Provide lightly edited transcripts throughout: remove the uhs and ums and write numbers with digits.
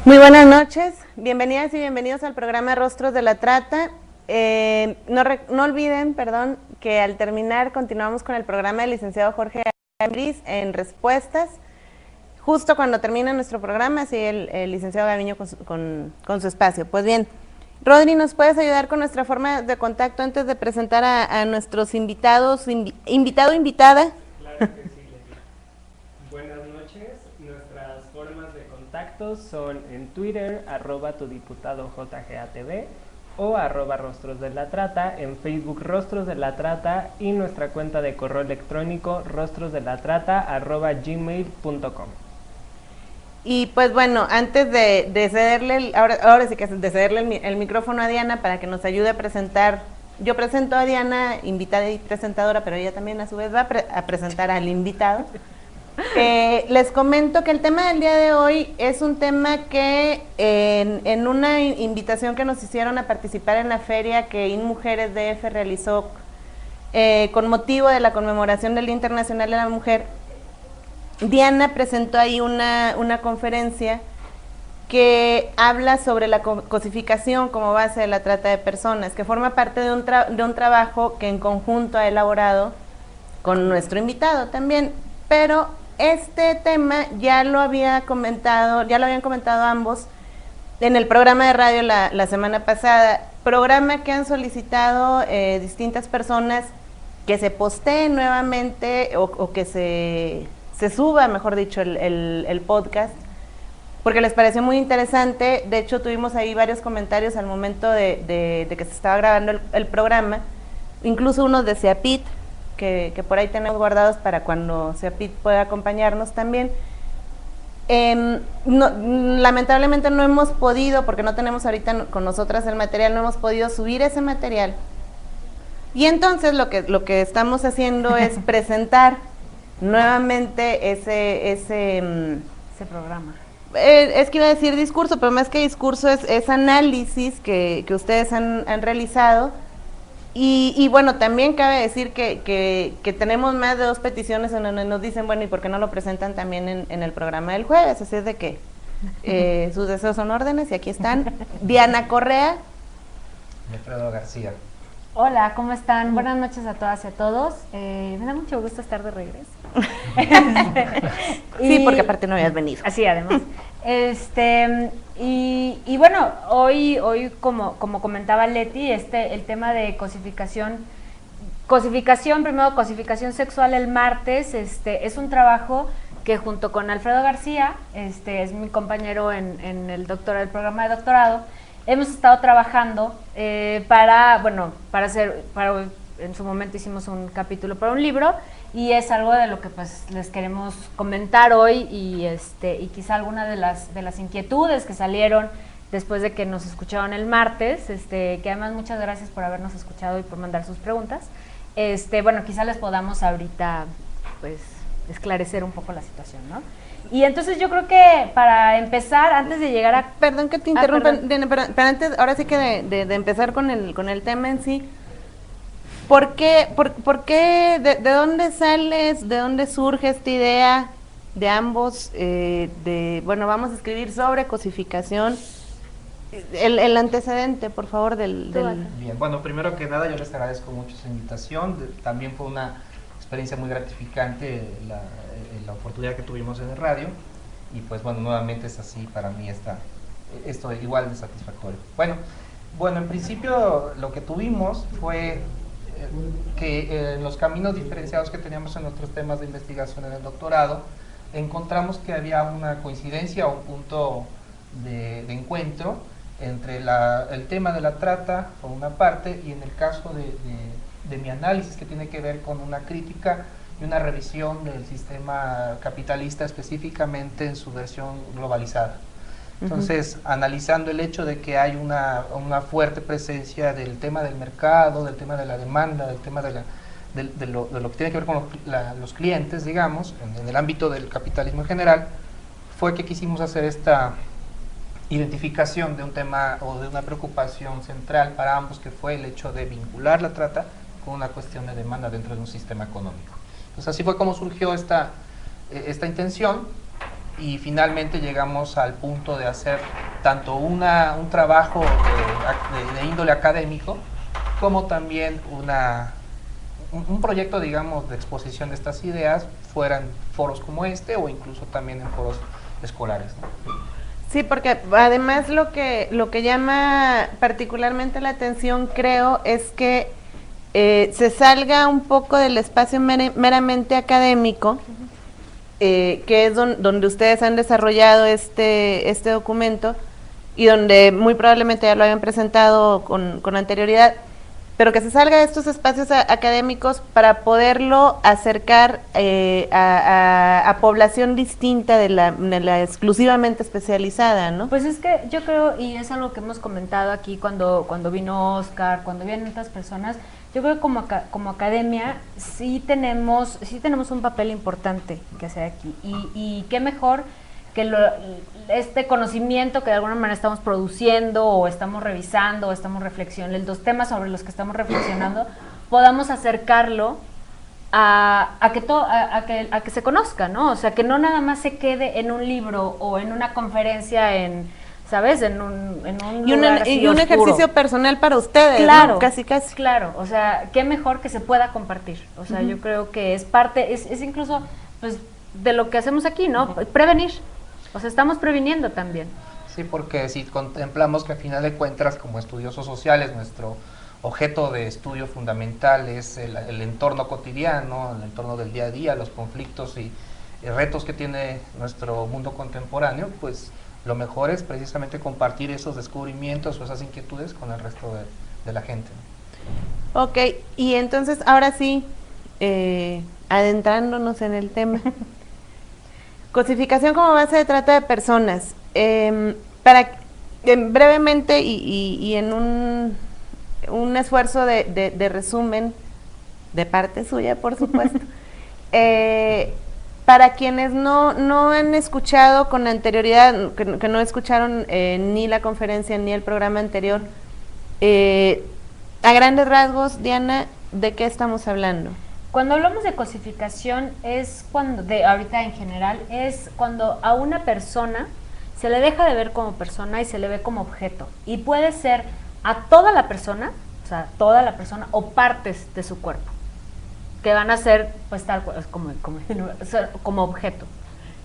Muy buenas noches, bienvenidas y bienvenidos al programa Rostros de la Trata. No olviden, que al terminar continuamos con el programa del licenciado Jorge Ambriz en respuestas. Justo cuando termina nuestro programa, sigue el licenciado Gaviño con su espacio. Pues bien, Rodri, ¿nos puedes ayudar con nuestra forma de contacto antes de presentar a nuestros invitados, invitada? Claro que sí, Leti. Buenas noches, nuestras formas de contacto son en Twitter, @tudiputadojgatv o @Rostros de la Trata, en Facebook Rostros de la Trata y nuestra cuenta de correo electrónico rostrosdelatrata@gmail.com. Y pues bueno, antes de cederle, ahora sí que de cederle el micrófono a Diana para que nos ayude a presentar, yo presento a Diana, invitada y presentadora, pero ella también a su vez va a presentar al invitado. Les comento que el tema del día de hoy es un tema que en una invitación que nos hicieron a participar en la feria que InMujeres DF realizó con motivo de la conmemoración del Día Internacional de la Mujer, Diana presentó ahí una conferencia que habla sobre la cosificación como base de la trata de personas, que forma parte de un trabajo que en conjunto ha elaborado con nuestro invitado también, pero este tema ya lo habían comentado ambos en el programa de radio la semana pasada, programa que han solicitado distintas personas que se posteen nuevamente o que se suba, mejor dicho, el podcast, porque les pareció muy interesante. De hecho, tuvimos ahí varios comentarios al momento de que se estaba grabando el programa, incluso unos de Seapit, que por ahí tenemos guardados para cuando Seapit pueda acompañarnos también. Lamentablemente no hemos podido, porque no tenemos ahorita con nosotras el material, no hemos podido subir ese material. Y entonces lo que estamos haciendo es presentar nuevamente ese programa. Es que iba a decir discurso, pero más que discurso es análisis que ustedes han realizado. Y bueno, también cabe decir que tenemos más de 2 peticiones en donde nos dicen, bueno, ¿y por qué no lo presentan también en el programa del jueves? Así es de que sus deseos son órdenes y aquí están. Diana Correa. Alfredo García. Hola, ¿cómo están? Buenas noches a todas y a todos. Me da mucho gusto estar de regreso. Sí, porque aparte no habías venido. Así, además. Y bueno, hoy como comentaba Leti, el tema de cosificación, primero cosificación sexual el martes, es un trabajo que junto con Alfredo García, es mi compañero en el programa de doctorado, hemos estado trabajando para en su momento hicimos un capítulo para un libro y es algo de lo que pues les queremos comentar hoy y quizá alguna de las inquietudes que salieron después de que nos escucharon el martes, que además muchas gracias por habernos escuchado y por mandar sus preguntas. Bueno, quizá les podamos ahorita pues esclarecer un poco la situación, ¿no? Y entonces yo creo que para empezar, antes de llegar a... Perdón que te interrumpa, pero antes, ahora sí que de empezar con el tema en sí, ¿por qué, de dónde sales, de dónde surge esta idea de ambos, bueno, vamos a escribir sobre cosificación? El antecedente, por favor, del... Bien, bueno, primero que nada yo les agradezco mucho su invitación, también fue una experiencia muy gratificante la oportunidad que tuvimos en el radio y pues bueno, nuevamente es así para mí esto igual de satisfactorio. Bueno, en principio lo que tuvimos fue que en los caminos diferenciados que teníamos en nuestros temas de investigación en el doctorado, encontramos que había una coincidencia o un punto de encuentro entre el tema de la trata por una parte y en el caso de mi análisis que tiene que ver con una crítica y una revisión del sistema capitalista específicamente en su versión globalizada. Entonces, analizando el hecho de que hay una fuerte presencia del tema del mercado, del tema de la demanda, del tema de lo que tiene que ver con los clientes, digamos, en el ámbito del capitalismo en general, fue que quisimos hacer esta identificación de un tema o de una preocupación central para ambos, que fue el hecho de vincular la trata con una cuestión de demanda dentro de un sistema económico. Entonces así fue como surgió esta intención y finalmente llegamos al punto de hacer tanto un trabajo de índole académico, como también un proyecto, digamos, de exposición de estas ideas, fueran foros como este o incluso también en foros escolares, ¿no? Sí, porque además lo que llama particularmente la atención, creo, es que se salga un poco del espacio meramente académico, que es donde ustedes han desarrollado este documento y donde muy probablemente ya lo habían presentado con anterioridad, pero que se salga de estos espacios académicos para poderlo acercar a población distinta de la exclusivamente especializada, ¿no? Pues es que yo creo, y es algo que hemos comentado aquí cuando vino Oscar, cuando vienen otras personas, yo creo que como academia sí tenemos un papel importante que hacer aquí, y qué mejor que este conocimiento que de alguna manera estamos produciendo o estamos revisando o estamos reflexionando, los temas sobre los que estamos reflexionando, podamos acercarlo a que se conozca, ¿no? O sea, que no nada más se quede en un libro o en una conferencia ¿sabes? En un lugar así y un oscuro. ejercicio personal para ustedes, claro, ¿no? Casi. Claro, o sea, qué mejor que se pueda compartir. O sea, yo creo que es parte, es incluso, pues, de lo que hacemos aquí, ¿no? Prevenir. O sea, estamos previniendo también. Sí, porque si contemplamos que al final de cuentas, como estudiosos sociales, nuestro objeto de estudio fundamental es el entorno cotidiano, el entorno del día a día, los conflictos y retos que tiene nuestro mundo contemporáneo, pues lo mejor es precisamente compartir esos descubrimientos o esas inquietudes con el resto de la gente, ¿no? Ok, y entonces ahora sí, adentrándonos en el tema. Cosificación como base de trata de personas. Brevemente y en un esfuerzo de resumen, de parte suya, por supuesto, para quienes no han escuchado con anterioridad, que no escucharon ni la conferencia ni el programa anterior, a grandes rasgos, Diana, ¿de qué estamos hablando? Cuando hablamos de cosificación es cuando, ahorita en general, es cuando a una persona se le deja de ver como persona y se le ve como objeto. Y puede ser a toda la persona, o sea, toda la persona o partes de su cuerpo, que van a ser, pues, tal cual, como objeto.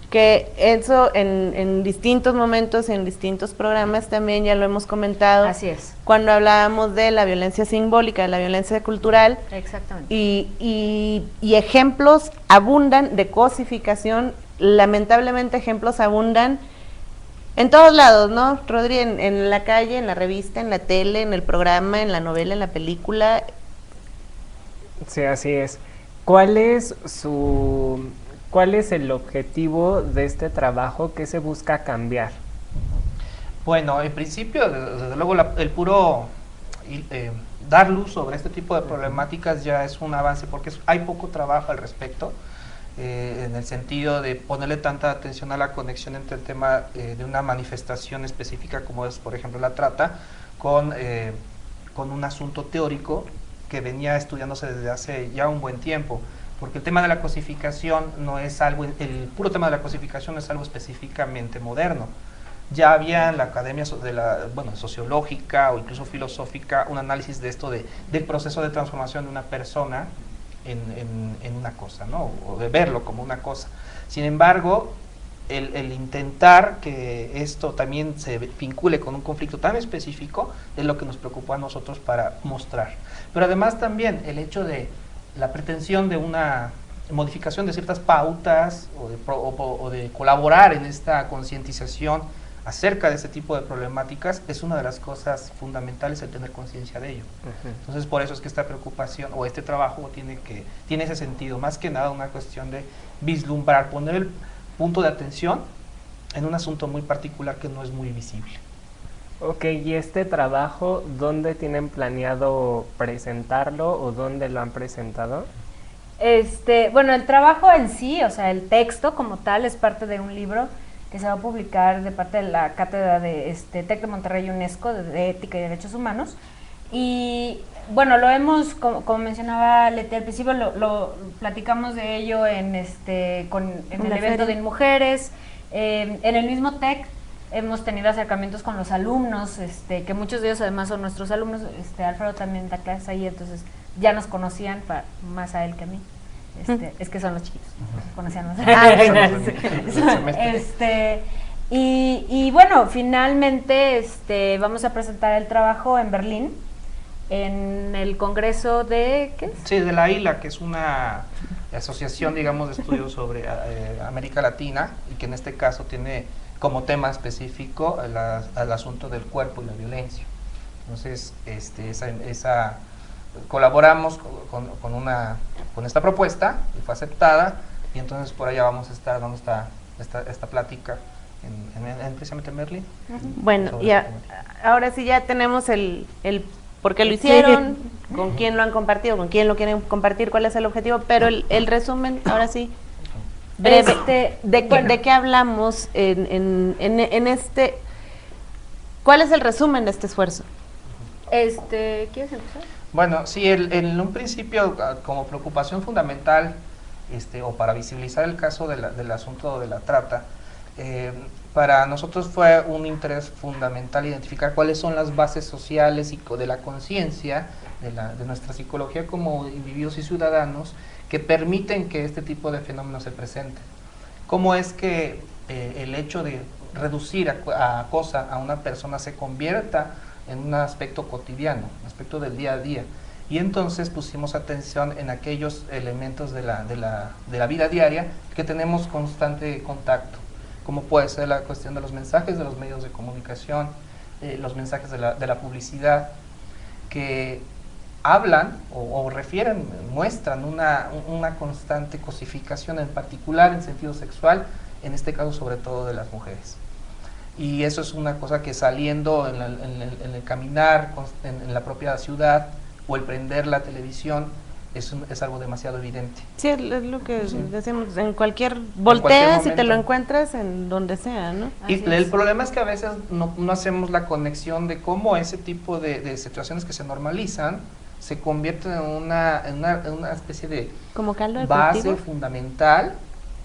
Que eso en distintos momentos, en distintos programas también ya lo hemos comentado. Así es. Cuando hablábamos de la violencia simbólica, de la violencia cultural. Exactamente. Y ejemplos abundan de cosificación, lamentablemente ejemplos abundan en todos lados, ¿no, Rodri? En la calle, en la revista, en la tele, en el programa, en la novela, en la película. Sí, así es. ¿Cuál es el objetivo de este trabajo? ¿Qué se busca cambiar? Bueno, en principio, desde luego, el puro dar luz sobre este tipo de problemáticas ya es un avance, porque hay poco trabajo al respecto, en el sentido de ponerle tanta atención a la conexión entre el tema de una manifestación específica como es, por ejemplo, la trata, con un asunto teórico que venía estudiándose desde hace ya un buen tiempo. Porque el tema de la cosificación no es algo, el puro tema de la cosificación no es algo específicamente moderno. Ya había en la academia sociológica o incluso filosófica un análisis de esto del proceso de transformación de una persona en una cosa, ¿no? O de verlo como una cosa. Sin embargo, el intentar que esto también se vincule con un conflicto tan específico es lo que nos preocupó a nosotros para mostrar. Pero además también el hecho de la pretensión de una modificación de ciertas pautas o de colaborar en esta concientización acerca de este tipo de problemáticas es una de las cosas fundamentales, el tener conciencia de ello. Entonces, por eso es que esta preocupación o este trabajo tiene ese sentido, más que nada una cuestión de vislumbrar, poner el punto de atención en un asunto muy particular que no es muy visible. Ok, ¿y este trabajo dónde tienen planeado presentarlo o dónde lo han presentado? Bueno, el trabajo en sí, o sea, el texto como tal es parte de un libro que se va a publicar de parte de la cátedra de TEC de Monterrey UNESCO de Ética y Derechos Humanos. Y bueno, lo hemos, como mencionaba Leti al principio, lo platicamos de ello en el evento de InMujeres. En el mismo TEC hemos tenido acercamientos con los alumnos, que muchos de ellos además son nuestros alumnos. Alfredo también da clases ahí, entonces ya nos conocían, más a él que a mí. Es que son los chiquitos, conocían más. Y bueno, finalmente vamos a presentar el trabajo en Berlín, en el Congreso de, ¿qué es? Sí, de la ILA, que es una asociación, digamos, de estudios sobre América Latina, y que en este caso tiene como tema específico al asunto del cuerpo y la violencia. Entonces, colaboramos con esta propuesta, y fue aceptada, y entonces por allá vamos a estar dando esta plática precisamente en Berlín. Bueno, y ahora sí ya tenemos el por qué lo hicieron, con quién lo han compartido, con quién lo quieren compartir, cuál es el objetivo, pero el resumen, ahora sí, breve, ¿de qué hablamos en este? ¿Cuál es el resumen de este esfuerzo? ¿Quieres empezar? Bueno, sí, en un principio, como preocupación fundamental, o para visibilizar el caso del asunto de la trata, para nosotros fue un interés fundamental identificar cuáles son las bases sociales y de la conciencia de nuestra psicología como individuos y ciudadanos que permiten que este tipo de fenómenos se presenten. ¿Cómo es que el hecho de reducir a acosa a una persona se convierta en un aspecto cotidiano, un aspecto del día a día? Y entonces pusimos atención en aquellos elementos de la vida diaria que tenemos constante contacto, como puede ser la cuestión de los mensajes de los medios de comunicación, los mensajes de la publicidad, que hablan o refieren, muestran una constante cosificación, en particular en sentido sexual, en este caso sobre todo de las mujeres. Y eso es una cosa que saliendo en el caminar, en la propia ciudad, o el prender la televisión, es algo demasiado evidente. Sí, es lo que decimos, en cualquier volteas y te lo encuentras en donde sea, ¿no? Y el problema es que a veces no hacemos la conexión de cómo ese tipo de situaciones que se normalizan se convierten en una especie de como caldo de base cultivo fundamental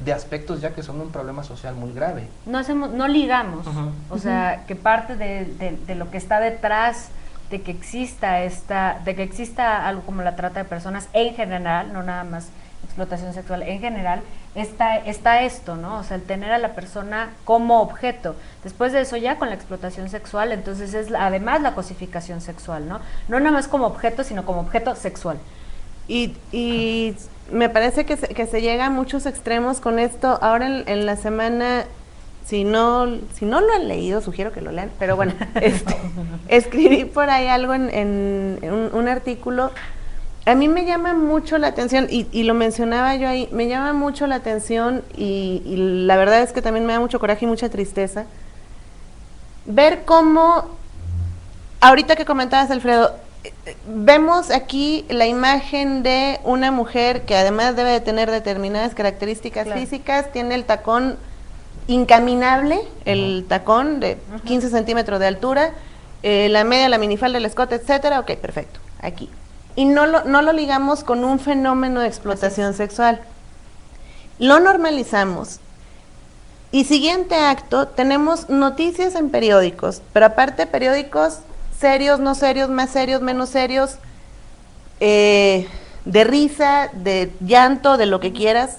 de aspectos ya que son un problema social muy grave. No ligamos, o sea, que parte de lo que está detrás de que exista algo como la trata de personas en general, no nada más explotación sexual, en general, está esto, ¿no? O sea, el tener a la persona como objeto. Después de eso ya con la explotación sexual, entonces es además la cosificación sexual, ¿no? No nada más como objeto, sino como objeto sexual. Y me parece que se llega a muchos extremos con esto. Ahora en la semana, si no lo han leído, sugiero que lo lean, pero bueno, escribí por ahí algo en un artículo. A mí me llama mucho la atención, y lo mencionaba yo ahí, me llama mucho la atención, y la verdad es que también me da mucho coraje y mucha tristeza, ver cómo, ahorita que comentabas, Alfredo, vemos aquí la imagen de una mujer que además debe de tener determinadas características físicas, tiene el tacón incaminable, el tacón de 15 centímetros de altura, la media, la minifalda, el escote, etcétera. Ok, perfecto, aquí. Y no lo ligamos con un fenómeno de explotación sexual. Lo normalizamos. Y siguiente acto, tenemos noticias en periódicos, pero aparte periódicos serios, no serios, más serios, menos serios, de risa, de llanto, de lo que quieras,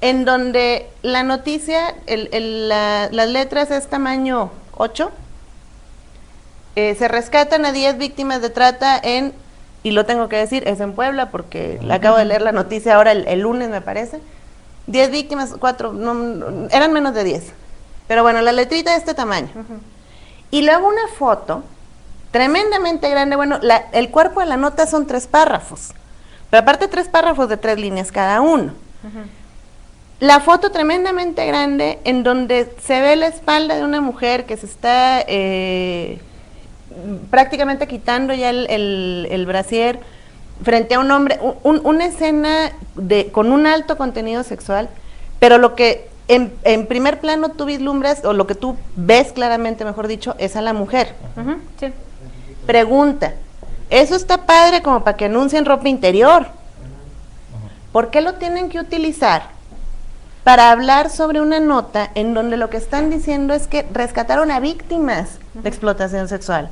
en donde la noticia, las letras es tamaño 8, se rescatan a 10 víctimas de trata y lo tengo que decir, es en Puebla, porque acabo de leer la noticia ahora el lunes, me parece, 10 víctimas, 4, no, eran menos de 10, pero bueno, la letrita de este tamaño. Y luego una foto tremendamente grande, bueno, el cuerpo de la nota son 3 párrafos, pero aparte 3 párrafos de 3 líneas cada uno. La foto tremendamente grande en donde se ve la espalda de una mujer que se está prácticamente quitando ya el brasier frente a un hombre, una escena con un alto contenido sexual, pero lo que en primer plano tú vislumbras, o lo que tú ves claramente, mejor dicho, es a la mujer. Sí. Pregunta, eso está padre como para que anuncien ropa interior. ¿Por qué lo tienen que utilizar para hablar sobre una nota en donde lo que están diciendo es que rescataron a víctimas de explotación sexual.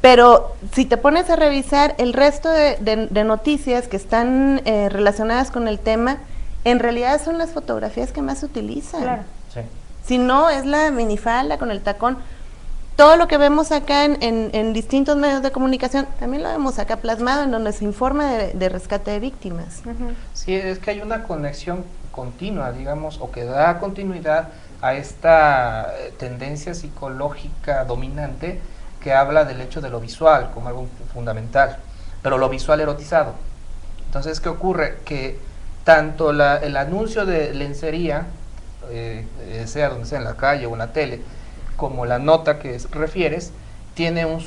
Pero si te pones a revisar el resto de noticias que están relacionadas con el tema, en realidad son las fotografías que más se utilizan. Claro. Sí. Si no, es la minifalda con el tacón. Todo lo que vemos acá en distintos medios de comunicación, también lo vemos acá plasmado en donde se informa de rescate de víctimas. Sí, es que hay una conexión continua, digamos, o que da continuidad a esta tendencia psicológica dominante que habla del hecho de lo visual como algo fundamental, pero lo visual erotizado. Entonces, ¿qué ocurre? Que tanto el anuncio de lencería, sea donde sea, en la calle o en la tele, como la nota que refieres, tiene un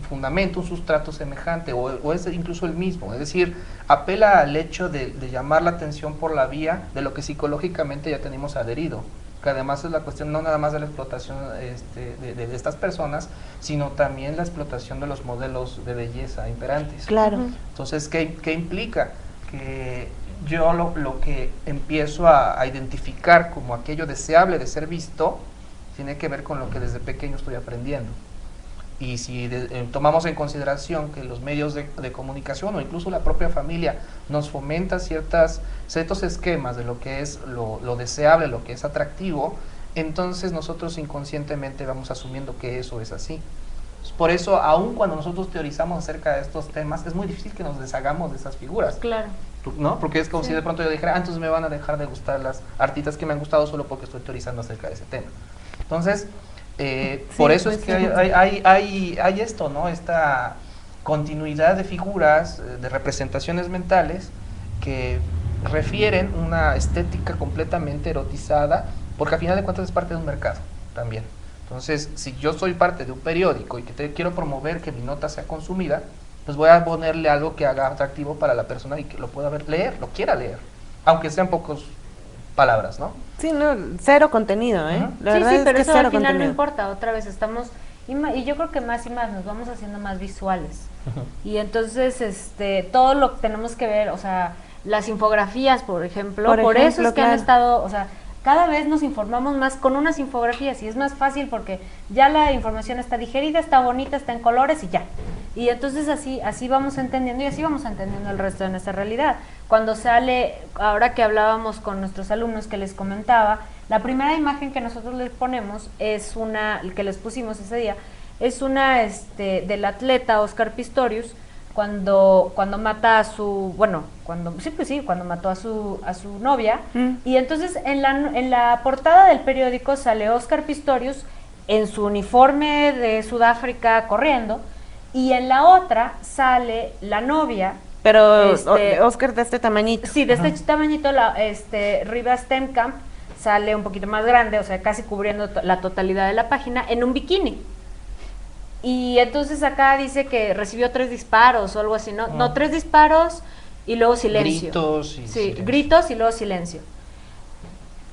fundamento, un sustrato semejante, o es incluso el mismo, es decir, apela al hecho de llamar la atención por la vía de lo que psicológicamente ya tenemos adherido, que además es la cuestión no nada más de la explotación de estas personas, sino también la explotación de los modelos de belleza imperantes. Claro. Entonces, ¿qué implica? Que yo lo que empiezo a identificar como aquello deseable de ser visto, tiene que ver con lo que desde pequeño estoy aprendiendo. Y si tomamos en consideración que los medios de comunicación o incluso la propia familia nos fomenta ciertos esquemas de lo que es lo deseable, lo que es atractivo, entonces nosotros inconscientemente vamos asumiendo que eso es así. Por eso, aun cuando nosotros teorizamos acerca de estos temas, es muy difícil que nos deshagamos de esas figuras. Claro. ¿No? Porque es como si de pronto yo dijera, entonces me van a dejar de gustar las artistas que me han gustado solo porque estoy teorizando acerca de ese tema. Entonces, por eso es que hay esto, ¿no? Esta continuidad de figuras, de representaciones mentales que refieren una estética completamente erotizada, porque al final de cuentas es parte de un mercado también. Entonces, si yo soy parte de un periódico y que quiero promover que mi nota sea consumida, pues voy a ponerle algo que haga atractivo para la persona y que lo pueda leer, lo quiera leer, aunque sean pocas palabras, ¿no? Sí, no, cero contenido, ¿eh? La verdad sí, es pero que eso cero al final contenido. no importa, otra vez estamos, y yo creo que más y más nos vamos haciendo más visuales. Y entonces todo lo que tenemos que ver, o sea, las infografías, por ejemplo, por eso es que han estado, o sea, cada vez nos informamos más con unas infografías y es más fácil porque ya la información está digerida, está bonita, está en colores y ya. Y entonces así vamos entendiendo y así vamos entendiendo el resto de nuestra realidad. Cuando sale, ahora que hablábamos con nuestros alumnos que les comentaba, la primera imagen que nosotros les ponemos es que les pusimos ese día, es una del atleta Oscar Pistorius, cuando mata a su, cuando mató a su novia, y entonces en la portada del periódico sale Oscar Pistorius en su uniforme de Sudáfrica corriendo, y en la otra sale la novia. Pero Oscar de este tamañito. Sí, de este tamañito, Riva Steenkamp sale un poquito más grande, o sea, casi cubriendo la totalidad de la página, en un bikini. Y entonces acá dice que recibió 3 disparos o algo así, ¿no? No, 3 disparos y luego silencio. Gritos y silencio. Gritos y luego silencio.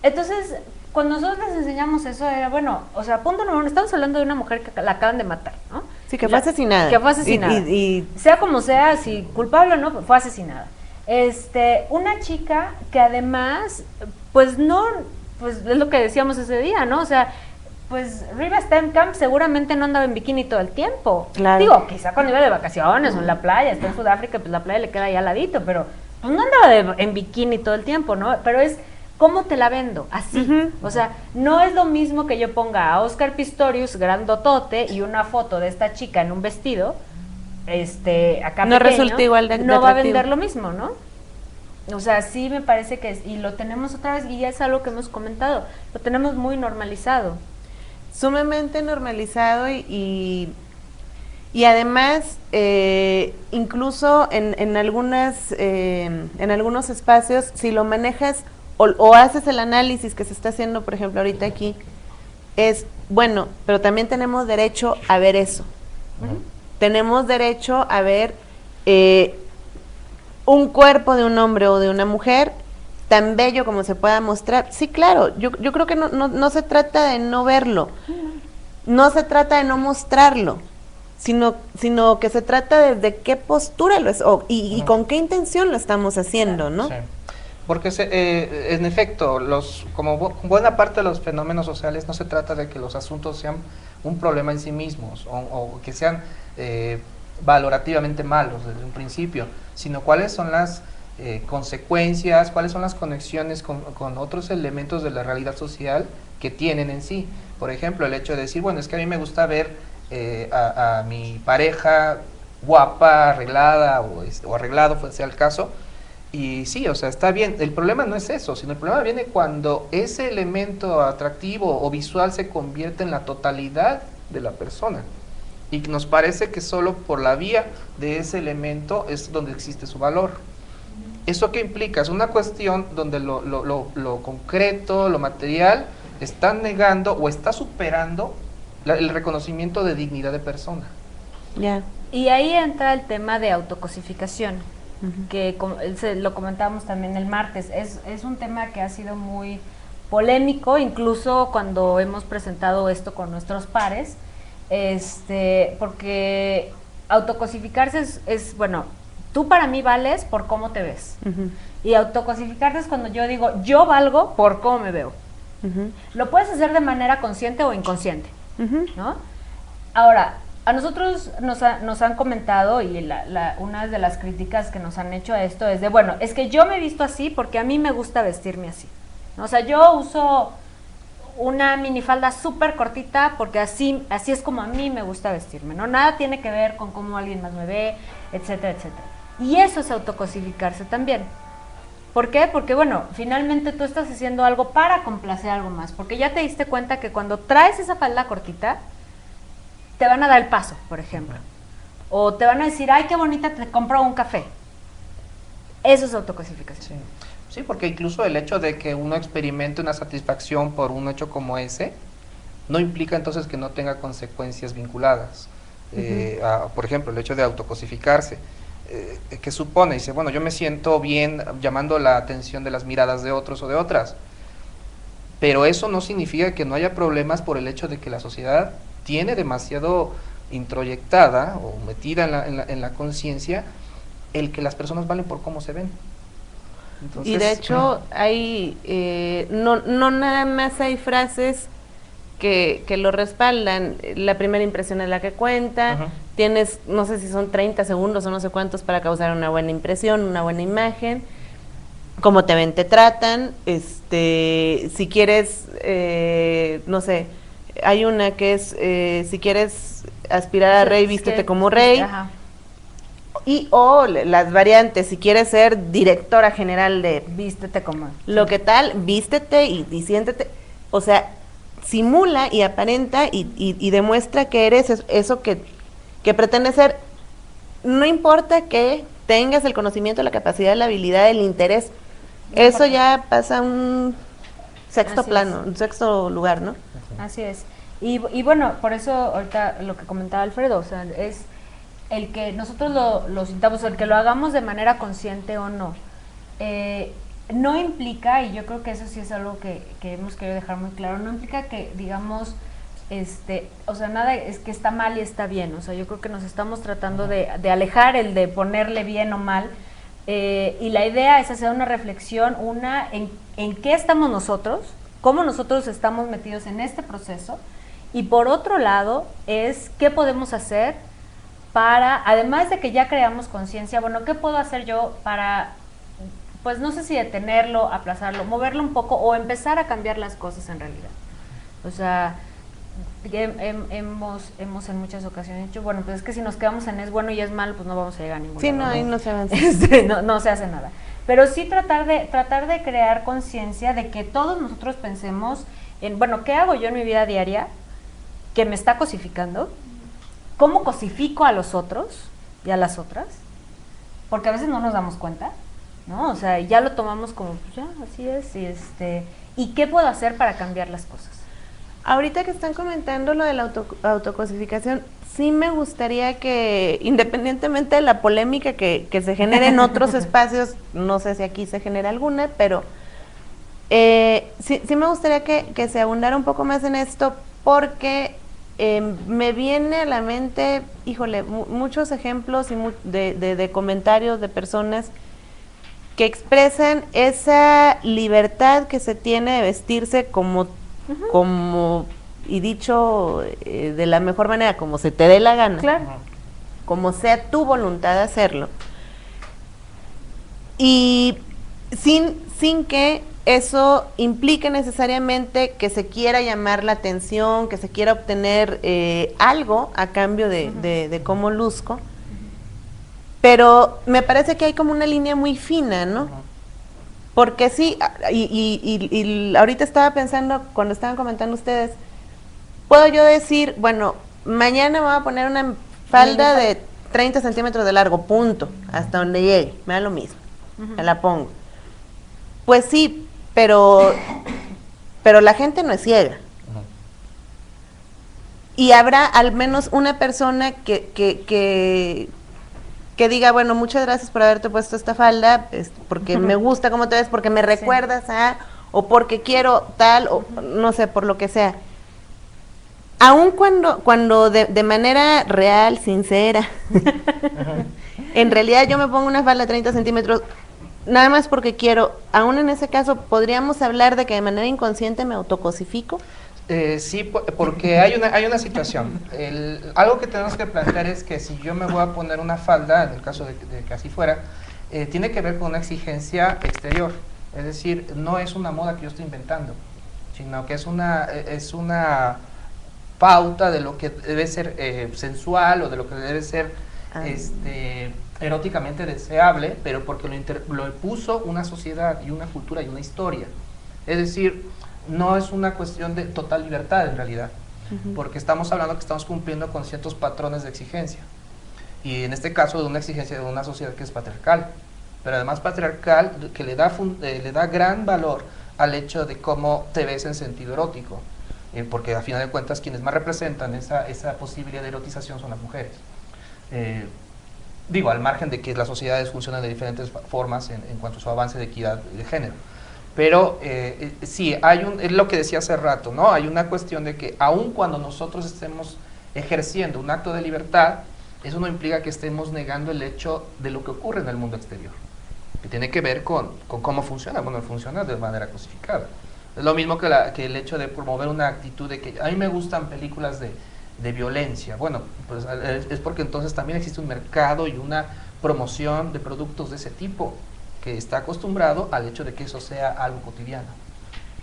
Entonces, cuando nosotros les enseñamos eso, era bueno, o sea, punto número 1, estamos hablando de una mujer que la acaban de matar, ¿no? Sí, que fue asesinada. Que fue asesinada. Y sea como sea, si culpable o no, fue asesinada. Una chica que además, pues es lo que decíamos ese día, ¿no? O sea, pues Riva Steenkamp seguramente no andaba en bikini todo el tiempo. Claro. Digo, quizá cuando iba de vacaciones o en la playa, está en Sudáfrica, pues la playa le queda ahí al ladito, pero pues no andaba en bikini todo el tiempo, ¿no? Pero es, ¿cómo te la vendo? Así. O sea, no es lo mismo que yo ponga a Oscar Pistorius grandotote y una foto de esta chica en un vestido, acá no pequeño, resulta igual de no va a atractivo. vender lo mismo, ¿no? O sea, sí me parece que y lo tenemos otra vez, y ya es algo que hemos comentado, lo tenemos muy normalizado. Sumamente normalizado y además incluso en algunos espacios, si lo manejas o haces el análisis que se está haciendo, por ejemplo, ahorita aquí, es bueno, pero también tenemos derecho a ver eso. Tenemos derecho a ver un cuerpo de un hombre o de una mujer tan bello como se pueda mostrar. Sí, claro, yo creo que no se trata de no verlo, no se trata de no mostrarlo, sino que se trata de qué postura lo es y con qué intención lo estamos haciendo, ¿no? Sí. Porque en efecto, buena parte de los fenómenos sociales no se trata de que los asuntos sean un problema en sí mismos o que sean valorativamente malos desde un principio, sino cuáles son las consecuencias, cuáles son las conexiones con otros elementos de la realidad social que tienen en sí. Por ejemplo, el hecho de decir, bueno, es que a mí me gusta ver a mi pareja guapa, arreglada o arreglado, sea el caso, y sí, o sea, está bien. El problema no es eso, sino el problema viene cuando ese elemento atractivo o visual se convierte en la totalidad de la persona. Y nos parece que solo por la vía de ese elemento es donde existe su valor. ¿Eso qué implica? Es una cuestión donde lo concreto, lo material, está negando o está superando el reconocimiento de dignidad de persona. Ya. Y ahí entra el tema de autocosificación, que lo comentábamos también el martes. Es un tema que ha sido muy polémico, incluso cuando hemos presentado esto con nuestros pares, porque autocosificarse es bueno, tú para mí vales por cómo te ves. Y autocosificarse es cuando yo digo, yo valgo por cómo me veo. Lo puedes hacer de manera consciente o inconsciente, ¿no? Ahora, a nosotros nos han comentado, y una de las críticas que nos han hecho a esto es de, bueno, es que yo me he visto así porque a mí me gusta vestirme así, ¿no? O sea, yo uso una minifalda súper cortita porque así es como a mí me gusta vestirme, ¿no? Nada tiene que ver con cómo alguien más me ve, etcétera, etcétera. Y eso es autocosificarse también. ¿Por qué? Porque, bueno, finalmente tú estás haciendo algo para complacer algo más, porque ya te diste cuenta que cuando traes esa falda cortita, te van a dar el paso, por ejemplo. O te van a decir, ay, qué bonita, te compro un café. Eso es autocosificación. Sí, porque incluso el hecho de que uno experimente una satisfacción por un hecho como ese, no implica entonces que no tenga consecuencias vinculadas. Por ejemplo, el hecho de autocosificarse, que supone, dice, bueno, yo me siento bien llamando la atención de las miradas de otros o de otras, pero eso no significa que no haya problemas por el hecho de que la sociedad tiene demasiado introyectada o metida en la conciencia el que las personas valen por cómo se ven. Entonces, y de hecho hay no nada más hay frases que lo respaldan. La primera impresión es la que cuenta. Tienes, no sé si son 30 segundos o no sé cuántos para causar una buena impresión, una buena imagen. Cómo te ven, te tratan. Si quieres, no sé, hay una que es, si quieres aspirar a rey, vístete como rey. Ajá. O las variantes, si quieres ser directora general de vístete como lo que tal, vístete y siéntete. O sea, simula y aparenta y demuestra que eres eso que pretendes ser. No importa que tengas el conocimiento, la capacidad, la habilidad, el interés. Eso ya pasa a un sexto plano, un sexto lugar, ¿no? Así es. Y bueno, por eso ahorita lo que comentaba Alfredo, o sea, es el que nosotros lo sintamos, el que lo hagamos de manera consciente o no, no implica, y yo creo que eso sí es algo que hemos querido dejar muy claro, no implica que digamos, o sea, nada es que está mal y está bien, o sea, yo creo que nos estamos tratando de alejar el de ponerle bien o mal, y la idea es hacer una reflexión, en qué estamos nosotros, cómo nosotros estamos metidos en este proceso, y por otro lado es qué podemos hacer para, además de que ya creamos conciencia, bueno, ¿qué puedo hacer yo para, pues no sé si detenerlo, aplazarlo, moverlo un poco o empezar a cambiar las cosas en realidad? O sea, hemos en muchas ocasiones dicho, bueno, pues es que si nos quedamos en es bueno y es malo, pues no vamos a llegar a ningún Sí, lado, no, ahí no se avanza. no se hace nada. Pero sí tratar de crear conciencia de que todos nosotros pensemos en, bueno, ¿qué hago yo en mi vida diaria que me está cosificando? ¿Cómo cosifico a los otros y a las otras? Porque a veces no nos damos cuenta, ¿no? O sea, ya lo tomamos como, pues ya, así es, ¿y qué puedo hacer para cambiar las cosas? Ahorita que están comentando lo de la autocosificación, sí me gustaría que, independientemente de la polémica que se genere en otros espacios, no sé si aquí se genera alguna, pero sí me gustaría que se abundara un poco más en esto, porque me viene a la mente, híjole, muchos ejemplos de comentarios de personas que expresan esa libertad que se tiene de vestirse como y dicho de la mejor manera, como se te dé la gana, Claro. como sea tu voluntad de hacerlo, y sin que eso implique necesariamente que se quiera llamar la atención, que se quiera obtener algo a cambio de cómo luzco, pero me parece que hay como una línea muy fina, ¿no? Porque sí, y ahorita estaba pensando, cuando estaban comentando ustedes, puedo yo decir, bueno, mañana me voy a poner una falda de 30 centímetros de largo, punto, hasta donde llegue, me da lo mismo, me la pongo. Pues sí, pero la gente no es ciega. Y habrá al menos una persona que diga, bueno, muchas gracias por haberte puesto esta falda, porque me gusta cómo te ves, porque me recuerdas a, o porque quiero tal, o no sé, por lo que sea. Aun cuando de manera real, sincera, en realidad yo me pongo una falda de 30 centímetros, nada más porque quiero, aún en ese caso, ¿podríamos hablar de que de manera inconsciente me autocosifico? Sí, porque hay una situación. Algo que tenemos que plantear es que si yo me voy a poner una falda, en el caso de que así fuera, tiene que ver con una exigencia exterior. Es decir, no es una moda que yo estoy inventando, sino que es una pauta de lo que debe ser sensual o de lo que debe ser eróticamente deseable, pero porque lo impuso una sociedad y una cultura y una historia. Es decir, no es una cuestión de total libertad en realidad, porque estamos hablando que estamos cumpliendo con ciertos patrones de exigencia, y en este caso de una exigencia de una sociedad que es patriarcal, pero además patriarcal que le da gran valor al hecho de cómo te ves en sentido erótico, porque a final de cuentas quienes más representan esa posibilidad de erotización son las mujeres. Digo, al margen de que las sociedades funcionan de diferentes formas en cuanto a su avance de equidad de género. Pero sí, es lo que decía hace rato, ¿no? Hay una cuestión de que aun cuando nosotros estemos ejerciendo un acto de libertad, eso no implica que estemos negando el hecho de lo que ocurre en el mundo exterior, que tiene que ver con cómo funciona. Bueno, funciona de manera cosificada. Es lo mismo que el hecho de promover una actitud de que a mí me gustan películas de violencia. Bueno, pues es porque entonces también existe un mercado y una promoción de productos de ese tipo, que está acostumbrado al hecho de que eso sea algo cotidiano.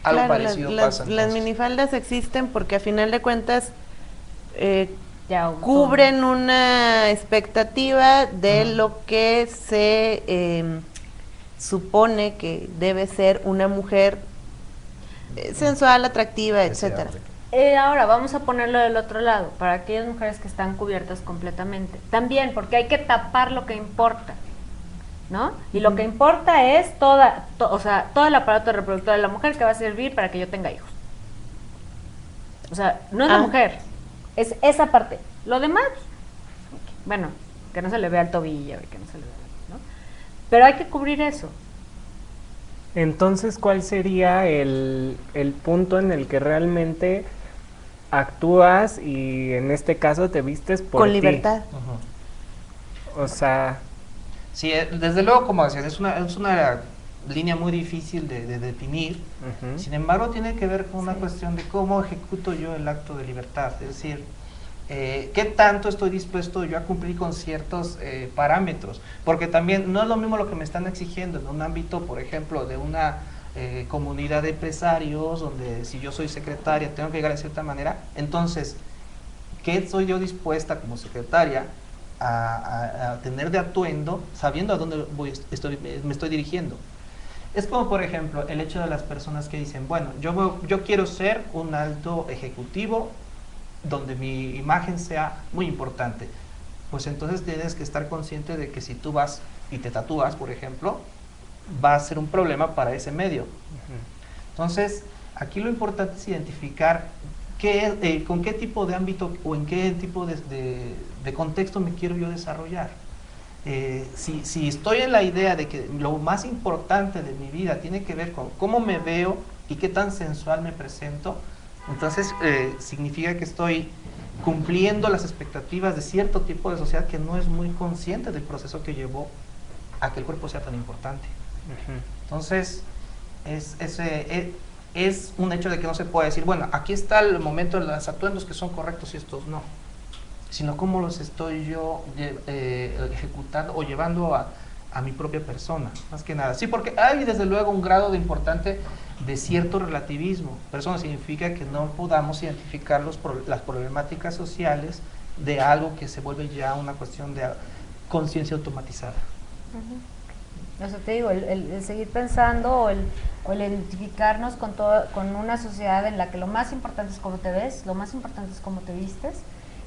Algo Claro, parecido pasa. las minifaldas existen porque a final de cuentas Ya, cubren una expectativa de lo que se supone que debe ser una mujer sensual, atractiva, etcétera. Ahora vamos a ponerlo del otro lado, para aquellas mujeres que están cubiertas completamente. También, porque hay que tapar lo que importa, ¿no? Y lo que importa es o sea, todo el aparato reproductor de la mujer que va a servir para que yo tenga hijos. O sea, no es la mujer, es esa parte. Lo demás, bueno, que no se le vea el tobillo y que no se le vea, ¿no? Pero hay que cubrir eso. Entonces, ¿cuál sería el punto en el que realmente actúas y en este caso te vistes por Con ti? libertad. O sea, Sí, desde luego, como decías, es una línea muy difícil de definir. Sin embargo, tiene que ver con una cuestión de cómo ejecuto yo el acto de libertad. Es decir, qué tanto estoy dispuesto yo a cumplir con ciertos parámetros, porque también no es lo mismo lo que me están exigiendo en un ámbito, por ejemplo, de una comunidad de empresarios, donde si yo soy secretaria tengo que llegar de cierta manera. Entonces, ¿qué soy yo dispuesta como secretaria a tener de atuendo, sabiendo a dónde me estoy dirigiendo? Es como, por ejemplo, el hecho de las personas que dicen, bueno, yo quiero ser un alto ejecutivo donde mi imagen sea muy importante. Pues entonces tienes que estar consciente de que si tú vas y te tatúas, por ejemplo, va a ser un problema para ese medio. Entonces, aquí lo importante es identificar con qué tipo de ámbito o en qué tipo de contexto me quiero yo desarrollar. Si estoy en la idea de que lo más importante de mi vida tiene que ver con cómo me veo y qué tan sensual me presento, entonces significa que estoy cumpliendo las expectativas de cierto tipo de sociedad que no es muy consciente del proceso que llevó a que el cuerpo sea tan importante. Entonces, es un hecho de que no se puede decir, bueno, aquí está el momento de los atuendos que son correctos y estos no, sino cómo los estoy yo ejecutando o llevando a mi propia persona, más que nada. Sí, porque hay desde luego un grado de importante de cierto relativismo, pero eso no significa que no podamos identificar las problemáticas sociales de algo que se vuelve ya una cuestión de conciencia automatizada. O sea, te digo, el seguir pensando o el identificarnos con una sociedad en la que lo más importante es cómo te ves, lo más importante es cómo te vistes,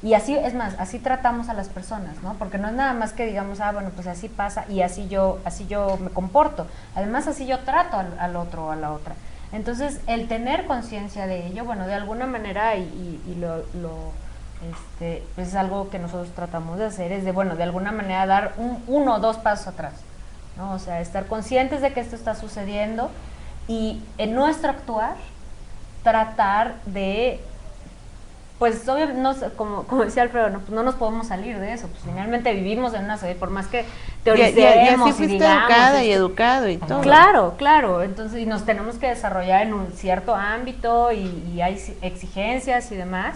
y así, es más, así tratamos a las personas, ¿no? Porque no es nada más que digamos, bueno, pues así pasa y así yo me comporto, además así yo trato al otro o a la otra. Entonces, el tener conciencia de ello, bueno, de alguna manera, pues es algo que nosotros tratamos de hacer, es de alguna manera dar uno o dos pasos atrás, ¿no? O sea, estar conscientes de que esto está sucediendo y en nuestro actuar tratar de, pues obviamente, no, como decía Alfredo, no, pues no nos podemos salir de eso, pues finalmente vivimos en una sociedad, por más que teoricemos y así fuiste educada y educado y todo. Claro, entonces y nos tenemos que desarrollar en un cierto ámbito y hay exigencias y demás,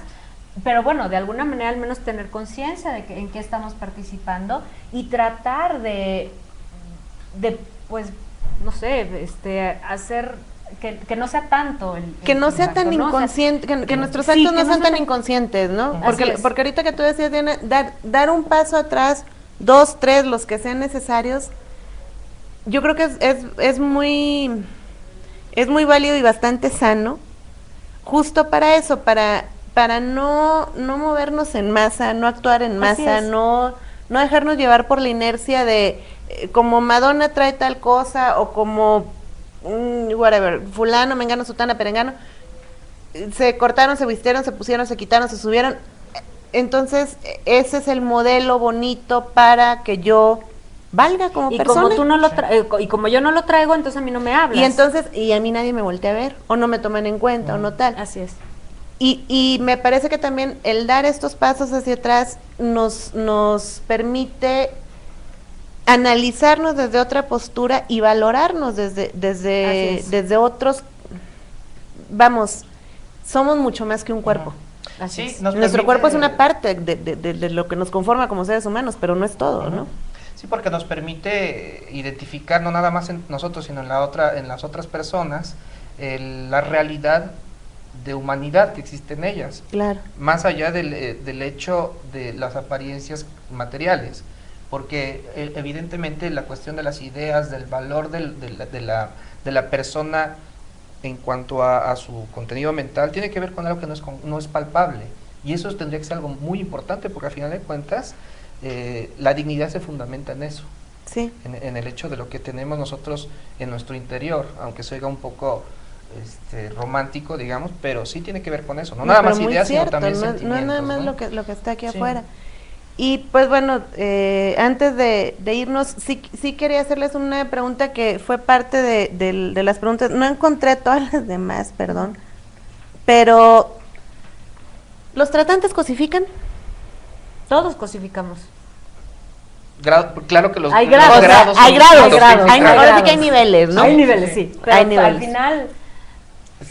pero bueno, de alguna manera al menos tener conciencia de en qué estamos participando y tratar de pues, no sé, hacer que no sea tanto que no sea tan inconsciente, que nuestros actos no sean tan inconscientes, ¿no? Porque ahorita que tú decías, Diana, dar un paso atrás, 2, 3, los que sean necesarios, yo creo que es muy válido y bastante sano, justo para eso, para no movernos en masa, no actuar en masa, no dejarnos llevar por la inercia de como Madonna trae tal cosa o como whatever, fulano, mengano, sutana, perengano, se cortaron, se vistieron, se pusieron, se quitaron, se subieron. Entonces, ese es el modelo bonito para que yo valga como persona. Como tú no lo y como yo no lo traigo, entonces a mí no me hablas. Y entonces, a mí nadie me voltea a ver, o no me toman en cuenta, o no tal. Así es. Y me parece que también el dar estos pasos hacia atrás nos permite analizarnos desde otra postura y valorarnos desde otros. Vamos, somos mucho más que un cuerpo. Así es. Nuestro cuerpo es una parte de lo que nos conforma como seres humanos, pero no es todo, ¿no? Sí, porque nos permite identificar no nada más en nosotros, sino en las otras personas, la realidad de humanidad que existe en ellas. Claro. Más allá del hecho de las apariencias materiales, porque evidentemente la cuestión de las ideas, del valor de la persona en cuanto a su contenido mental tiene que ver con algo que no es palpable, y eso tendría que ser algo muy importante, porque al final de cuentas la dignidad se fundamenta en eso, sí, en el hecho de lo que tenemos nosotros en nuestro interior, aunque se oiga un poco romántico, digamos, pero sí tiene que ver con eso, no nada más ideas, cierto, sino también sentimientos, no es nada más lo que está aquí sí. afuera. Y pues bueno, antes de irnos, sí quería hacerles una pregunta que fue parte de las preguntas. No encontré todas las demás, perdón. Pero, ¿los tratantes cosifican? Todos cosificamos. Claro que hay grados. Ahora sí que hay niveles, ¿no? Hay niveles, sí. Pero hay niveles. Al final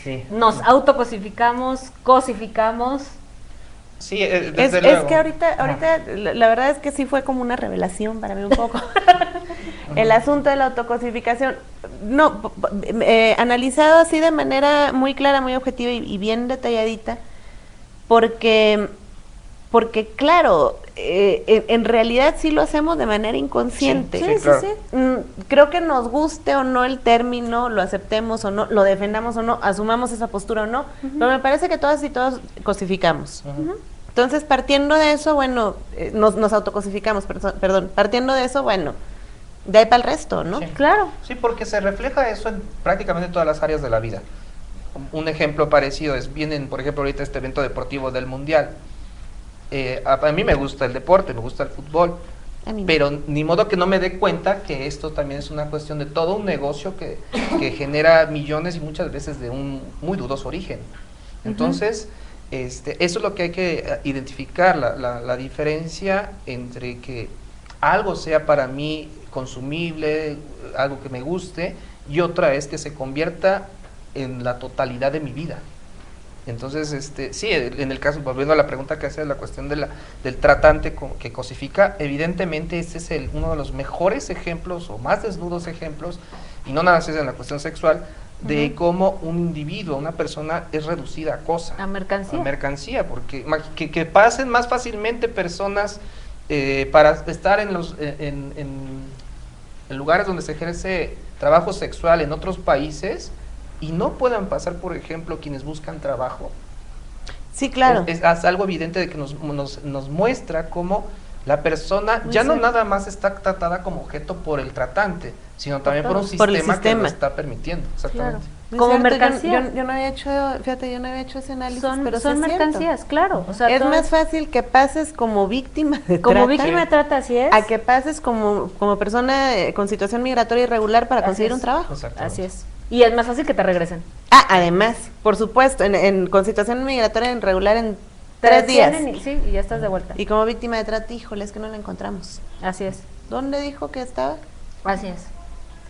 sí. Nos autocosificamos, cosificamos. Sí, es que ahorita la verdad es que sí fue como una revelación para mí un poco el asunto de la autocosificación, analizado así de manera muy clara, muy objetiva y bien detalladita, porque claro, en realidad sí lo hacemos de manera inconsciente. Sí, claro. Creo que nos guste o no el término, lo aceptemos o no, lo defendamos o no, asumamos esa postura o no, pero me parece que todas y todos cosificamos. Entonces, partiendo de eso, bueno, nos autocosificamos, perdón, partiendo de eso, bueno, de ahí para el resto, ¿no? Sí. Claro. Sí, porque se refleja eso en prácticamente todas las áreas de la vida. Un ejemplo parecido vienen, por ejemplo, ahorita este evento deportivo del Mundial. A mí me gusta el deporte, me gusta el fútbol, pero ni modo que no me dé cuenta que esto también es una cuestión de todo un negocio que genera millones y muchas veces de un muy dudoso origen. Entonces, eso es lo que hay que identificar, la diferencia entre que algo sea para mí consumible, algo que me guste, y otra es que se convierta en la totalidad de mi vida. Entonces, sí, en el caso, volviendo a la pregunta que hace, la cuestión del tratante que cosifica, evidentemente este es uno de los mejores ejemplos o más desnudos ejemplos, y no nada más es en la cuestión sexual, de cómo un individuo, una persona es reducida a cosa. A mercancía. A mercancía, porque que pasen más fácilmente personas para estar en lugares donde se ejerce trabajo sexual en otros países y no puedan pasar, por ejemplo, quienes buscan trabajo. Sí, claro. Es algo evidente de que nos muestra cómo la persona ya no nada más está tratada como objeto por el tratante, sino también por un sistema que lo está permitiendo. Exactamente. Claro. Como mercancía. Yo no había hecho, fíjate, yo no había hecho ese análisis, pero son sí mercancías, claro. O sea, es más fácil que pases como víctima de trata. Como víctima de trata, así es. A que pases como persona con situación migratoria irregular para conseguir un trabajo. Así es. Y es más fácil que te regresen. Ah, además, por supuesto, con situación migratoria irregular en 3 días. Sí, y ya estás de vuelta. Y como víctima de trata, híjole, es que no la encontramos. Así es. ¿Dónde dijo que estaba? Así es.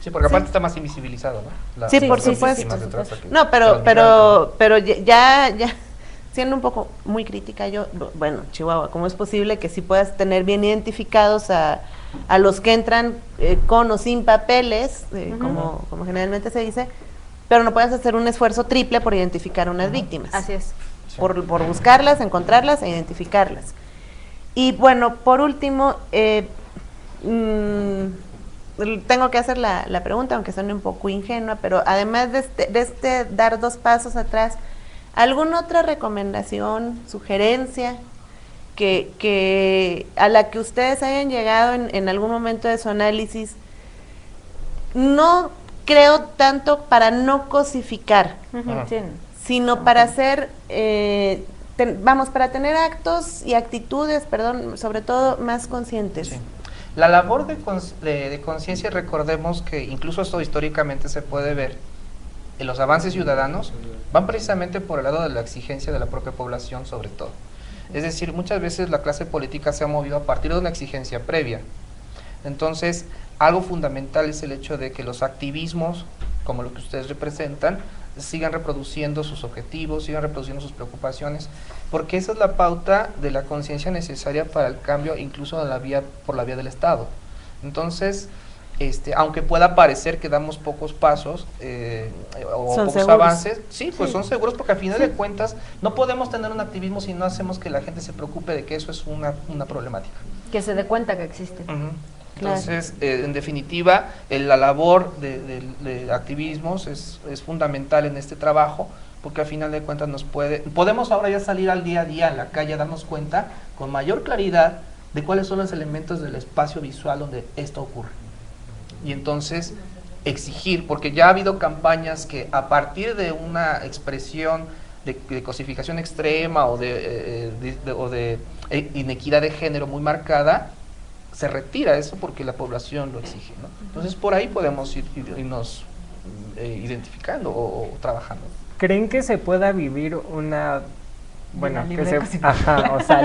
Sí, porque aparte está más invisibilizado, ¿no? Sí, por supuesto. No, pero ya siendo un poco muy crítica, bueno, Chihuahua, ¿cómo es posible que sí puedas tener bien identificados a los que entran con o sin papeles, como generalmente se dice, pero no puedas hacer un esfuerzo triple por identificar unas víctimas? Así es. Sí. Por buscarlas, encontrarlas e identificarlas. Y bueno, por último, tengo que hacer la pregunta, aunque suene un poco ingenua, pero además de dar 2 pasos atrás, ¿alguna otra recomendación, sugerencia que a la que ustedes hayan llegado en algún momento de su análisis? No creo tanto para no cosificar, Sí. sino para hacer, para tener actos y actitudes, sobre todo más conscientes. Sí. La labor de conciencia, recordemos que incluso esto históricamente se puede ver, en los avances ciudadanos van precisamente por el lado de la exigencia de la propia población sobre todo. Es decir, muchas veces la clase política se ha movido a partir de una exigencia previa. Entonces, algo fundamental es el hecho de que los activismos, como lo que ustedes representan, sigan reproduciendo sus objetivos, sigan reproduciendo sus preocupaciones, porque esa es la pauta de la conciencia necesaria para el cambio, incluso por la vía del Estado. Entonces, aunque pueda parecer que damos pocos pasos o pocos seguros. Avances, sí, pues son seguros, porque al final de cuentas no podemos tener un activismo si no hacemos que la gente se preocupe de que eso es una problemática. Que se dé cuenta que existe. Entonces, en definitiva, la labor de activismos es fundamental en este trabajo, porque al final de cuentas podemos ahora ya salir al día a día en la calle a darnos cuenta con mayor claridad de cuáles son los elementos del espacio visual donde esto ocurre. Y entonces exigir, porque ya ha habido campañas que a partir de una expresión de cosificación extrema o de inequidad de género muy marcada, se retira eso porque la población lo exige, ¿no? Entonces por ahí podemos irnos identificando o trabajando. ¿Creen que se pueda vivir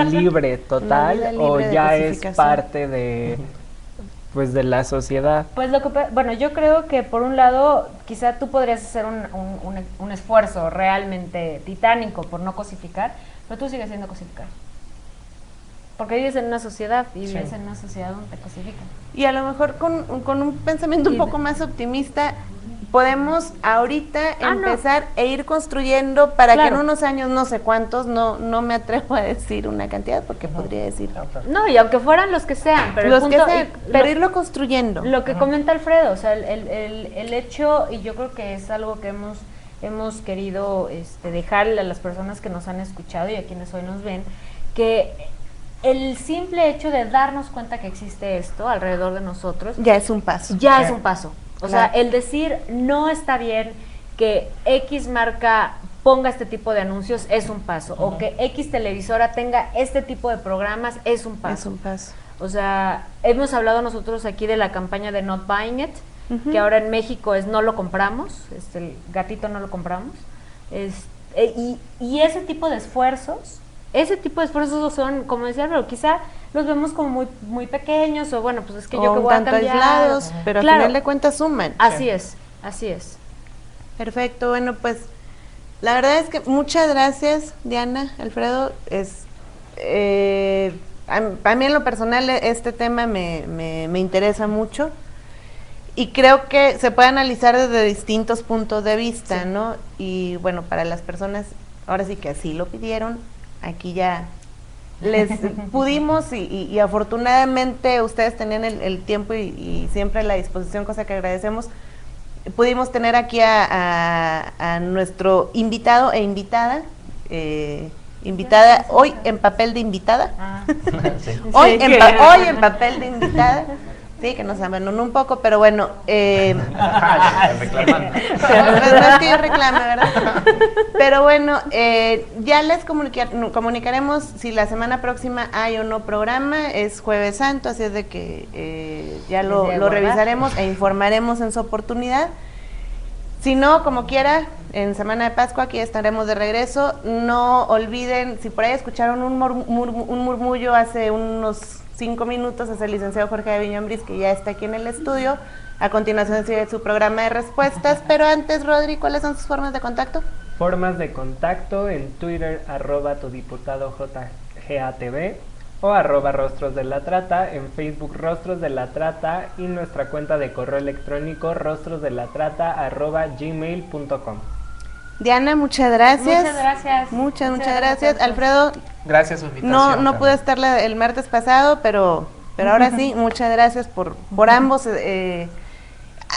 libre total, o ya es parte de la sociedad? Pues yo creo que por un lado quizá tú podrías hacer un esfuerzo realmente titánico por no cosificar, pero tú sigues siendo cosificar. Porque vives en una sociedad y vives en una sociedad donde te cosifican. Y a lo mejor con un pensamiento un poco más optimista, podemos ahorita empezar e ir construyendo para que en unos años, no sé cuántos, no me atrevo a decir una cantidad porque podría decir. No, y aunque fueran los que sean, pero pero irlo construyendo. Lo que comenta Alfredo, o sea, el hecho, y yo creo que es algo que hemos querido dejarle a las personas que nos han escuchado y a quienes hoy nos ven, que el simple hecho de darnos cuenta que existe esto alrededor de nosotros ya es un paso. Es un paso. O sea, el decir no está bien que X marca ponga este tipo de anuncios es un paso, o que X televisora tenga este tipo de programas es un paso. Es un paso. O sea, hemos hablado nosotros aquí de la campaña de Not Buying It, que ahora en México es no lo compramos, el gatito no lo compramos, y ese tipo de esfuerzos ese tipo de esfuerzos son, como decía Álvaro, quizá los vemos como muy pequeños, o bueno, pues es que yo que un voy a tanto cambiar. aislados, pero Claro. al final de cuentas suman. Así es. Perfecto, bueno, pues la verdad es que muchas gracias, Diana, Alfredo. A mí en lo personal este tema me interesa mucho y creo que se puede analizar desde distintos puntos de vista, sí, ¿no? Y bueno, para las personas, ahora sí que así lo pidieron, aquí ya les pudimos y afortunadamente ustedes tenían el tiempo y siempre la disposición, cosa que agradecemos. Pudimos tener aquí a nuestro invitado e invitada, hoy en papel de invitada, sí. hoy en papel de invitada, sí, que nos abandonó un poco, pero bueno, no es que yo reclame, ¿verdad? Pero bueno, ya les comunicaremos si la semana próxima hay o no programa. Es Jueves Santo, así es de que ya lo revisaremos e informaremos en su oportunidad. Si no, como quiera, en Semana de Pascua aquí estaremos de regreso. No olviden, si por ahí escucharon un murmullo hace unos 5 minutos, es el licenciado Jorge Gaviño Ambriz, que ya está aquí en el estudio. A continuación sigue su programa de respuestas, pero antes, Rodri, ¿cuáles son sus formas de contacto? Formas de contacto en Twitter, @tudiputadojgatv o @Rostros de la Trata, en Facebook Rostros de la Trata y nuestra cuenta de correo electrónico rostrosdelatrata@gmail.com. Diana, muchas gracias. Muchas gracias. Muchas gracias. Alfredo, gracias por la invitación. No pude estar el martes pasado, pero ahora sí, muchas gracias por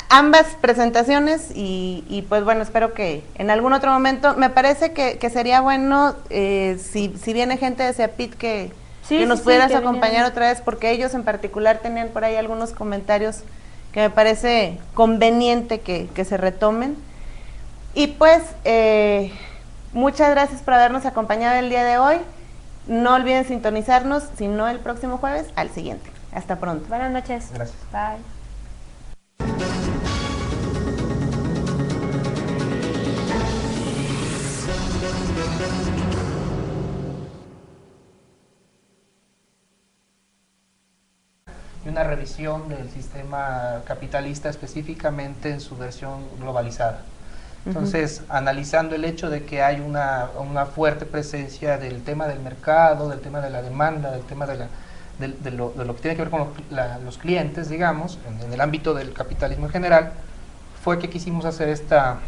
ambas presentaciones y pues bueno, espero que en algún otro momento, me parece que sería bueno si viene gente de CEAPIT que nos pudieras acompañar otra vez, porque ellos en particular tenían por ahí algunos comentarios que me parece conveniente que se retomen. Y pues, muchas gracias por habernos acompañado el día de hoy. No olviden sintonizarnos, si no el próximo jueves, al siguiente. Hasta pronto. Buenas noches. Gracias. Bye. Y una revisión del sistema capitalista específicamente en su versión globalizada. Entonces, analizando el hecho de que hay una fuerte presencia del tema del mercado, del tema de la demanda, del tema de lo que tiene que ver con los clientes, digamos, en el ámbito del capitalismo en general, fue que quisimos hacer esta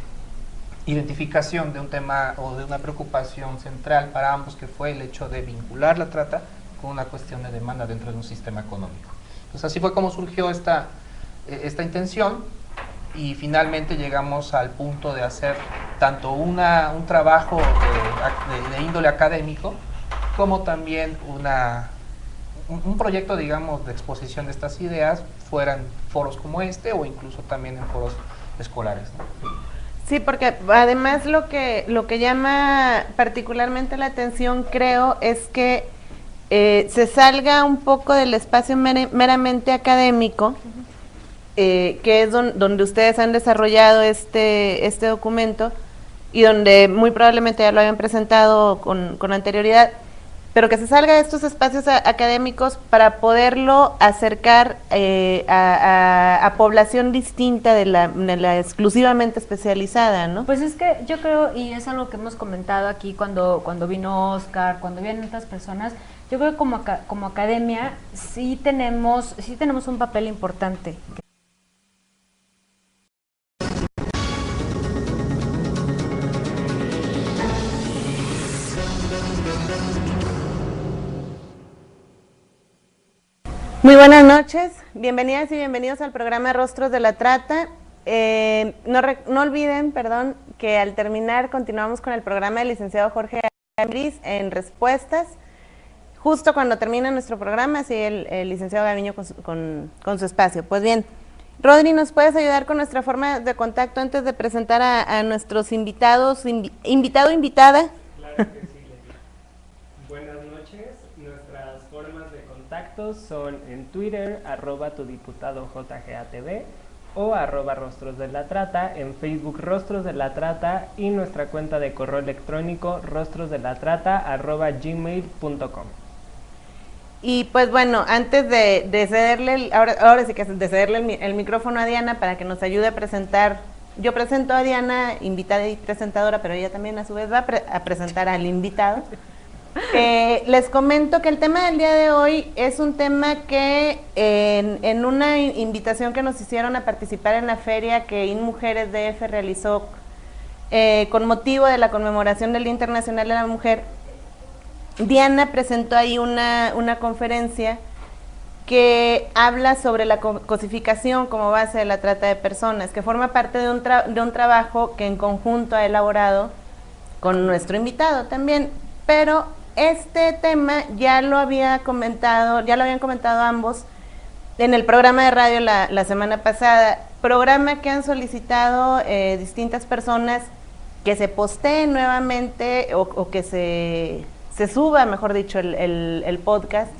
identificación de un tema o de una preocupación central para ambos, que fue el hecho de vincular la trata con una cuestión de demanda dentro de un sistema económico. Entonces así fue como surgió esta intención y finalmente llegamos al punto de hacer tanto un trabajo de índole académico como también un proyecto, digamos, de exposición de estas ideas, fueran foros como este o incluso también en foros escolares, ¿no? Sí, porque además lo que llama particularmente la atención, creo, es que se salga un poco del espacio meramente académico, que es donde ustedes han desarrollado este documento y donde muy probablemente ya lo habían presentado con anterioridad, pero que se salga de estos espacios académicos para poderlo acercar a población distinta de la exclusivamente especializada, ¿no? Pues es que yo creo, y es algo que hemos comentado aquí cuando vino Oscar, cuando vienen otras personas, yo creo que como academia sí tenemos un papel importante. Muy buenas noches, bienvenidas y bienvenidos al programa Rostros de la Trata. No olviden, que al terminar continuamos con el programa del licenciado Jorge Ambriz en respuestas. Justo cuando termina nuestro programa, sigue el licenciado Gaviño con su espacio. Pues bien, Rodri, ¿nos puedes ayudar con nuestra forma de contacto antes de presentar a nuestros invitados, invitada? Claro que sí, Leti. Buenas noches, nuestras formas de contacto son en Twitter, @tudiputadojgatv, o @Rostros de la Trata, en Facebook Rostros de la Trata y nuestra cuenta de correo electrónico rostrosdelatrata@gmail.com. Y pues bueno, antes de cederle, ahora sí que de cederle el micrófono a Diana para que nos ayude a presentar. Yo presento a Diana, invitada y presentadora, pero ella también a su vez va a presentar al invitado. Les comento que el tema del día de hoy es un tema que en una invitación que nos hicieron a participar en la feria que InMujeres DF realizó con motivo de la conmemoración del Día Internacional de la Mujer, Diana presentó ahí una conferencia que habla sobre la cosificación como base de la trata de personas, que forma parte de un trabajo que en conjunto ha elaborado con nuestro invitado también, pero este tema ya lo habían comentado ambos en el programa de radio la semana pasada, programa que han solicitado distintas personas que se posteen nuevamente o que se suba, mejor dicho, el podcast,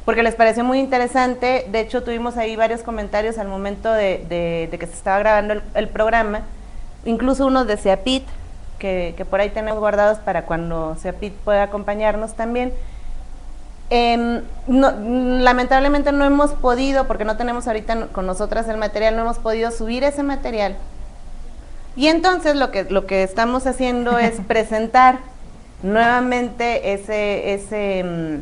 porque les pareció muy interesante. De hecho, tuvimos ahí varios comentarios al momento de que se estaba grabando el programa, incluso unos de Seapit, que por ahí tenemos guardados para cuando Seapit pueda acompañarnos también. Lamentablemente no hemos podido, porque no tenemos ahorita con nosotras el material, no hemos podido subir ese material. Y entonces lo que estamos haciendo es presentar nuevamente ese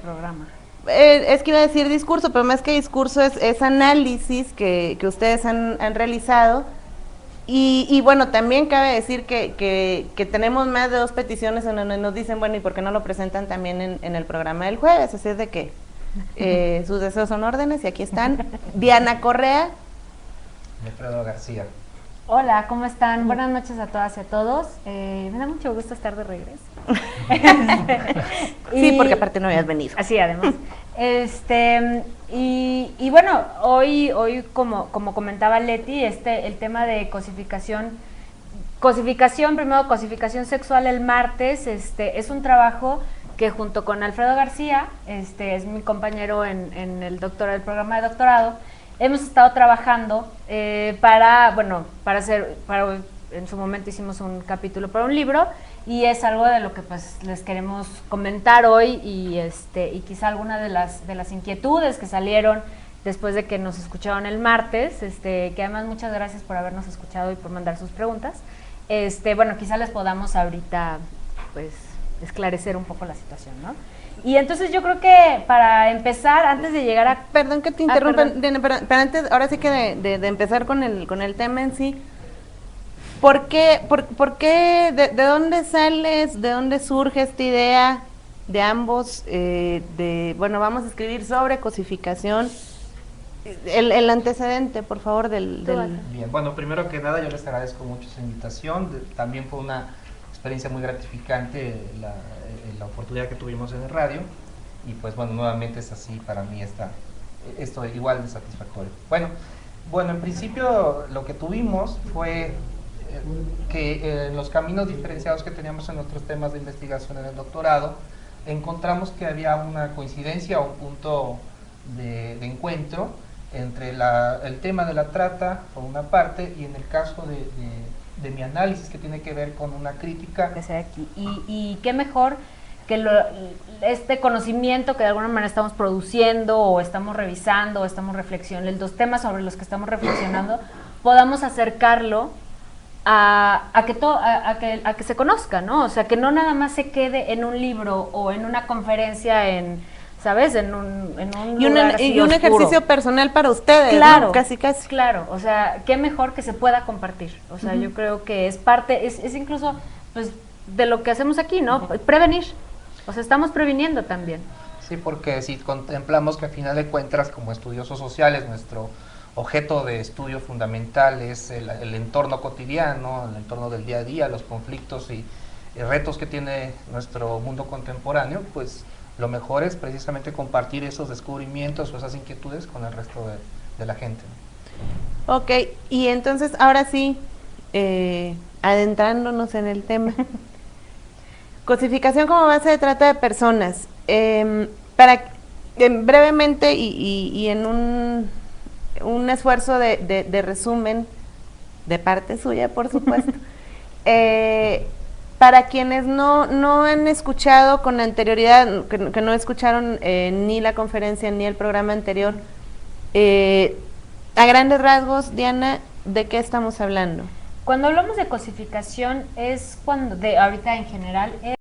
programa. Es que iba a decir discurso, pero más que discurso es análisis que ustedes han realizado. Y bueno, también cabe decir que tenemos más de 2 peticiones en donde nos dicen, bueno, ¿y por qué no lo presentan también en el programa del jueves? Así es de que sus deseos son órdenes y aquí están. Diana Correa. Alfredo García. Hola, ¿cómo están? Buenas noches a todas y a todos. Me da mucho gusto estar de regreso. Sí, porque aparte no habías venido. Así, además. Y bueno, hoy como comentaba Leti, el tema de cosificación, primero cosificación sexual el martes, es un trabajo que junto con Alfredo García, es mi compañero en el programa de doctorado, hemos estado trabajando para en su momento hicimos un capítulo para un libro y es algo de lo que pues les queremos comentar hoy y quizá alguna de las inquietudes que salieron después de que nos escucharon el martes, que además muchas gracias por habernos escuchado y por mandar sus preguntas. Bueno, quizá les podamos ahorita pues esclarecer un poco la situación, ¿no? Y entonces yo creo que para empezar, antes de llegar a... Perdón que te interrumpa, pero antes, ahora sí que de empezar con el tema en sí, ¿por qué, de dónde sales, de dónde surge esta idea de ambos, bueno, vamos a escribir sobre cosificación? El antecedente, por favor, del... Bien, bueno, primero que nada yo les agradezco mucho su invitación, también fue una experiencia muy gratificante la oportunidad que tuvimos en el radio y pues bueno, nuevamente es así para mí esto igual de satisfactorio. Bueno, en principio lo que tuvimos fue que en los caminos diferenciados que teníamos en nuestros temas de investigación en el doctorado, encontramos que había una coincidencia o un punto de encuentro entre el tema de la trata por una parte y en el caso de mi análisis que tiene que ver con una crítica. Que sea aquí. Y qué mejor que este conocimiento que de alguna manera estamos produciendo o estamos revisando o estamos reflexionando, los temas sobre los que estamos reflexionando, podamos acercarlo a que se conozca, ¿no? O sea, que no nada más se quede en un libro o en una conferencia ¿sabes? En un lugar y un ejercicio personal para ustedes, claro, ¿no? Casi. Claro, o sea, qué mejor que se pueda compartir. O sea, yo creo que es parte, es incluso, pues, de lo que hacemos aquí, ¿no? Prevenir. O sea, estamos previniendo también. Sí, porque si contemplamos que al final de cuentas, como estudiosos sociales, nuestro objeto de estudio fundamental es el entorno cotidiano, el entorno del día a día, los conflictos y retos que tiene nuestro mundo contemporáneo, pues lo mejor es precisamente compartir esos descubrimientos o esas inquietudes con el resto de la gente. Ok, y entonces ahora sí, adentrándonos en el tema. Cosificación como base de trata de personas. Brevemente y en un esfuerzo de resumen, de parte suya, por supuesto, para quienes no han escuchado con anterioridad, que no escucharon ni la conferencia ni el programa anterior, a grandes rasgos, Diana, ¿de qué estamos hablando? Cuando hablamos de cosificación es cuando, ahorita en general,